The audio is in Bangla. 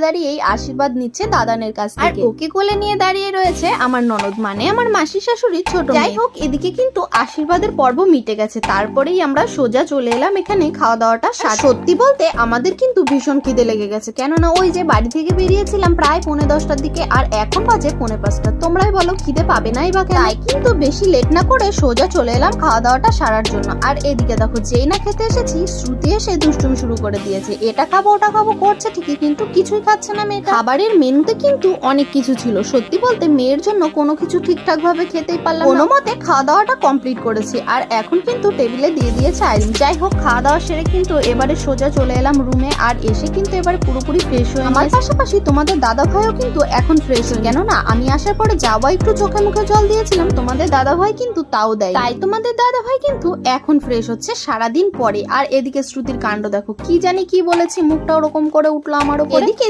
দাঁড়িয়েই আশীর্বাদ নিচ্ছে দাদানের কাছ থেকে। আর ওকে কোলে নিয়ে দাঁড়িয়ে রয়েছে আমার ননদ, মানে আমার মাসি শাশুড়ির ছোট মেয়ে। যাই হোক, এদিকে কিন্তু আশীর্বাদের পর্ব মিটে গেছে। তারপরেই আমরা সোজা চলে এলাম এখানে খাওয়া দাওয়াটা। সত্যি বলতে আমাদের কিন্তু ভীষণ খিদে লেগে গেছে, কেননা ওই যে বাড়ি থেকে বেরিয়েছিলাম প্রায় 10:45টার দিকে, আর এখন বাজে 4:45। তোমরাই বলো খিদে পাবে নাই বা? তাই কিন্তু বেশি লেট না করে সোজা চলে এলাম খাওয়া দাওয়াটা সারার জন্য। আর এদিকে দেখো, যেই না খেতে এসেছি শ্রুতি এসে দুষ্টুমি শুরু করে দিয়েছে। এটা খাবো ওটা খাবো করছে ঠিকই, কিন্তু কিছুই খাচ্ছে না মেয়েটা। খাবারের মেনুতে কিন্তু অনেক কিছু ছিল। সত্যি বলতে মেয়ের জন্য কোনো কিছু ঠিকঠাক ভাবে খেতেই পারলাম না। কোনো মতে খাওয়া দাওয়াটা কমপ্লিট করেছি, আর এখন কিন্তু টেবিলে দিয়ে দিয়েছে আইসক্রিম। যাই হোক, খাওয়া দাওয়া সেরে কিন্তু এবারে সোজা চলে এলাম রুমে। আর এসে কিন্তু এবারে পুরোপুরি ফ্রেশ হয়ে আমার পাশাপাশি তোমাদের দাদা ভাইও কিন্তু এখন ফ্রেশ হয়ে, কেননা আমি আসার পরে যাওয়া একটু চোখে মুখে জল দিয়েছিলাম, তোমাদের দাদা ভাই কিন্তু তাও দেয়। তাই তোমাদের দাদা ভাই কিন্তু এখন ফ্রেশ হচ্ছে সারাদিন পরে। আর এদিকে শ্রুতির কাণ্ড দেখো, কি জানি কি বলেছি, মুখটা ওরকম করে উঠলো আমার উপর। এদিকে